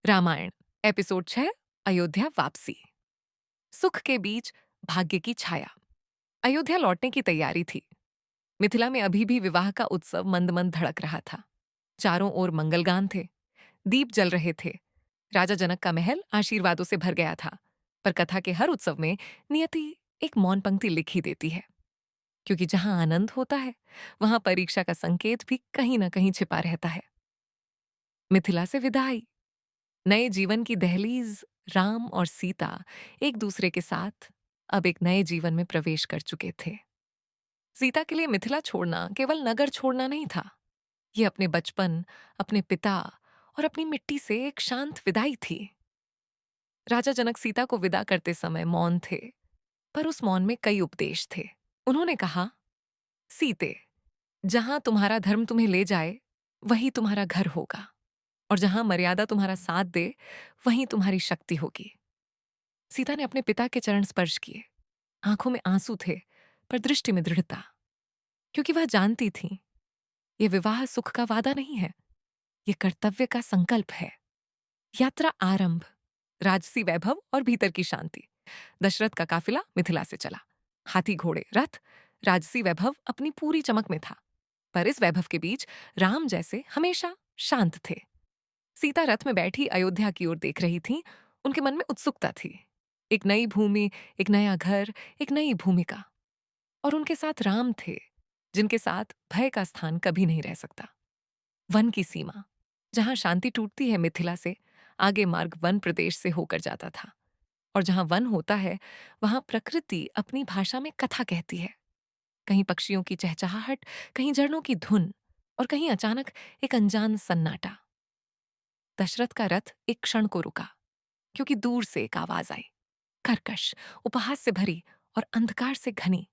Ramayan episode 6 Ayodhya वापसी। सुख के बीच भाग्य की छाया। अयोध्या लौटने की तैयारी थी। मिथिला में अभी भी विवाह का उत्सव मंद मंद धड़क रहा था। चारों ओर मंगलगान थे, दीप जल रहे थे। राजा जनक का महल आशीर्वादों से भर गया था। पर कथा के हर उत्सव में नियति एक मौन पंक्ति लिख ही देती है, क्योंकि जहां आनंद होता है वहां परीक्षा का संकेत भी कहीं ना कहीं छिपा रहता है। मिथिला से विदाई, नए जीवन की दहलीज। राम और सीता एक दूसरे के साथ अब एक नए जीवन में प्रवेश कर चुके थे। सीता के लिए मिथिला छोड़ना केवल नगर छोड़ना नहीं था, ये अपने बचपन, अपने पिता और अपनी मिट्टी से एक शांत विदाई थी। राजा जनक सीता को विदा करते समय मौन थे, पर उस मौन में कई उपदेश थे। उन्होंने कहा, सीते, जहां तुम्हारा धर्म तुम्हें ले जाए वही तुम्हारा घर होगा, और जहां मर्यादा तुम्हारा साथ दे वहीं तुम्हारी शक्ति होगी। सीता ने अपने पिता के चरण स्पर्श किए। आंखों में आंसू थे, पर दृष्टि में दृढ़ता, क्योंकि वह जानती थी ये विवाह सुख का वादा नहीं है, ये कर्तव्य का संकल्प है। यात्रा आरंभ, राजसी वैभव और भीतर की शांति। दशरथ का काफिला मिथिला से चला। हाथी, घोड़े, रथ, राजसी वैभव अपनी पूरी चमक में था। पर इस वैभव के बीच राम जैसे हमेशा शांत थे। सीता रथ में बैठी अयोध्या की ओर देख रही थी। उनके मन में उत्सुकता थी। एक नई भूमि, एक नया घर, एक नई भूमिका। और उनके साथ राम थे, जिनके साथ भय का स्थान कभी नहीं रह सकता। वन की सीमा, जहां शांति टूटती है मिथिला से, आगे मार्ग वन प्रदेश से होकर जाता था। और जहां वन होता है वहां प्रकृति अपनी भाषा में कथा कहती है। कहीं पक्षियों की चहचहाहट, कहीं झरनों की धुन, और कहीं अचानक एक अनजान सन्नाटा। दशरथ का रथ एक क्षण को रुका, क्योंकि दूर से एक आवाज आई, कर्कश, उपहास से भरी और अंधकार से घनी।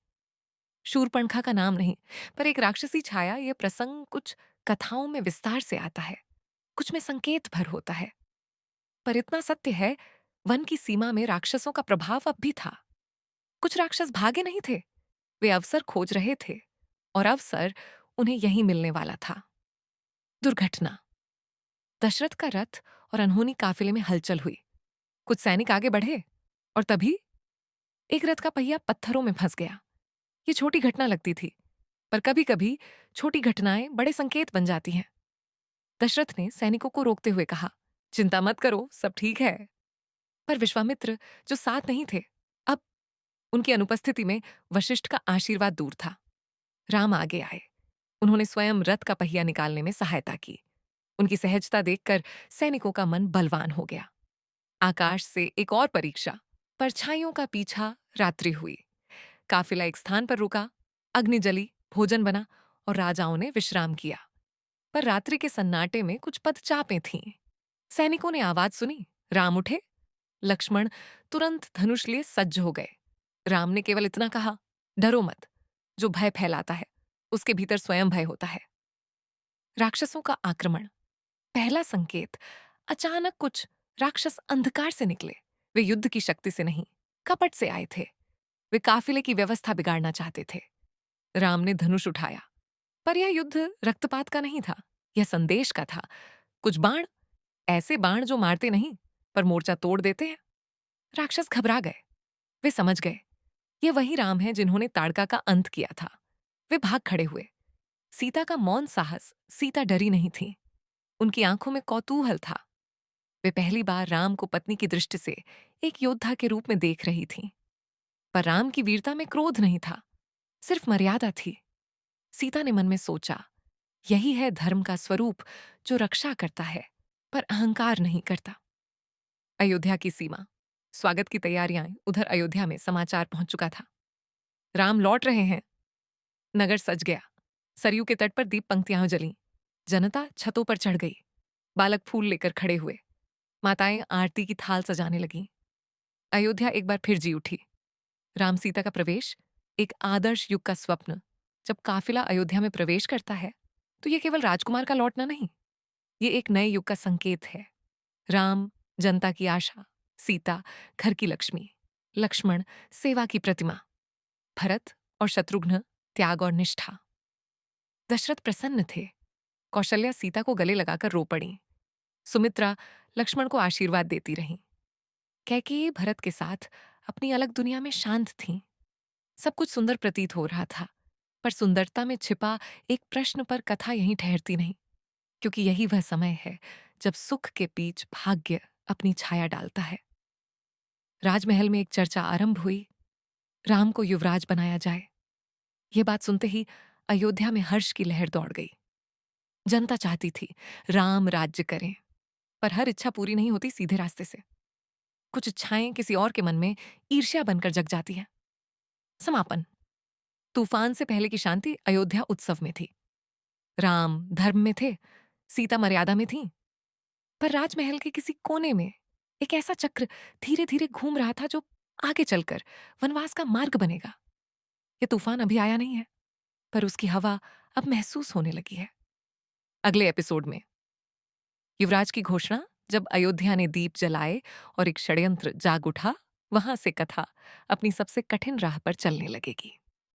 शूरपणखा का नाम नहीं, पर एक राक्षसी छाया। यह प्रसंग कुछ कथाओं में विस्तार से आता है, कुछ में संकेत भर होता है। पर इतना सत्य है, वन की सीमा में राक्षसों का प्रभाव अब भी था। कुछ राक्षस भागे नहीं थे, वे अवसर खोज रहे थे, और अवसर उन्हें यहीं मिलने वाला था। दुर्घटना। दशरथ का रथ और अनहोनी काफिले में हलचल हुई। कुछ सैनिक आगे बढ़े, और तभी एक रथ का पहिया पत्थरों में फंस गया। ये छोटी घटना लगती थी, पर कभी कभी छोटी घटनाएं बड़े संकेत बन जाती हैं। दशरथ ने सैनिकों को रोकते हुए कहा, चिंता मत करो, सब ठीक है। पर विश्वामित्र, जो साथ नहीं थे, अब उनकी अनुपस्थिति में वशिष्ठ का आशीर्वाद दूर था। राम आगे आए। उन्होंने स्वयं रथ का पहिया निकालने में सहायता की। उनकी सहजता देखकर सैनिकों का मन बलवान हो गया। आकाश से एक और परीक्षा। परछाइयों का पीछा, रात्रि हुई। काफिला एक स्थान पर रुका, अग्नि जली, भोजन बना, और राजाओं ने विश्राम किया। पर रात्रि के सन्नाटे में कुछ पदचापें थीं। सैनिकों ने आवाज सुनी, राम उठे। लक्ष्मण तुरंत धनुष लिए सज्ज हो गए। राम ने केवल इतना कहा, डरो मत, जो भय फैलाता है उसके भीतर स्वयं भय होता है। राक्षसों का आक्रमण। पहला संकेत, अचानक कुछ राक्षस अंधकार से निकले। वे युद्ध की शक्ति से नहीं, कपट से आए थे। वे काफिले की व्यवस्था बिगाड़ना चाहते थे। राम ने धनुष उठाया, पर यह युद्ध रक्तपात का नहीं था, यह संदेश का था। कुछ बाण, ऐसे बाण जो मारते नहीं पर मोर्चा तोड़ देते हैं। राक्षस घबरा गए। वे समझ गए, ये वही राम है जिन्होंने ताड़का का अंत किया था। वे भाग खड़े हुए। सीता का मौन साहस। सीता डरी नहीं थी, उनकी आंखों में कौतूहल था। वे पहली बार राम को पत्नी की दृष्टि से एक योद्धा के रूप में देख रही थीं। पर राम की वीरता में क्रोध नहीं था, सिर्फ मर्यादा थी। सीता ने मन में सोचा, यही है धर्म का स्वरूप, जो रक्षा करता है पर अहंकार नहीं करता। अयोध्या की सीमा। स्वागत की तैयारियां। उधर अयोध्या में समाचार पहुंच चुका था, राम लौट रहे हैं। नगर सज गया। सरयू के तट पर दीप पंक्तियां जलीं। जनता छतों पर चढ़ गई। बालक फूल लेकर खड़े हुए। माताएं आरती की थाल सजाने लगीं। अयोध्या एक बार फिर जी उठी। राम सीता का प्रवेश, एक आदर्श युग का स्वप्न। जब काफिला अयोध्या में प्रवेश करता है तो यह केवल राजकुमार का लौटना नहीं, ये एक नए युग का संकेत है। राम, जनता की आशा। सीता, घर की लक्ष्मी। लक्ष्मण, सेवा की प्रतिमा। भरत और शत्रुघ्न, त्याग और निष्ठा। दशरथ प्रसन्न थे। कौशल्या सीता को गले लगाकर रो पड़ी। सुमित्रा लक्ष्मण को आशीर्वाद देती रहीं। कैकेयी भरत के साथ अपनी अलग दुनिया में शांत थीं। सब कुछ सुंदर प्रतीत हो रहा था, पर सुंदरता में छिपा एक प्रश्न पर कथा यहीं ठहरती नहीं, क्योंकि यही वह समय है जब सुख के बीच भाग्य अपनी छाया डालता है। राजमहल में एक चर्चा आरंभ हुई, राम को युवराज बनाया जाए। ये बात सुनते ही अयोध्या में हर्ष की लहर दौड़ गई। जनता चाहती थी राम राज्य करें, पर हर इच्छा पूरी नहीं होती सीधे रास्ते से। कुछ इच्छाएं किसी और के मन में ईर्ष्या बनकर जग जाती हैं। समापन। तूफान से पहले की शांति अयोध्या उत्सव में थी। राम धर्म में थे, सीता मर्यादा में थी, पर राजमहल के किसी कोने में एक ऐसा चक्र धीरे धीरे घूम रहा था जो आगे चलकर वनवास का मार्ग बनेगा। ये तूफान अभी आया नहीं है, पर उसकी हवा अब महसूस होने लगी है। अगले एपिसोड में युवराज की घोषणा, जब अयोध्या ने दीप जलाए और एक षड्यंत्र जाग उठा, वहां से कथा अपनी सबसे कठिन राह पर चलने लगेगी।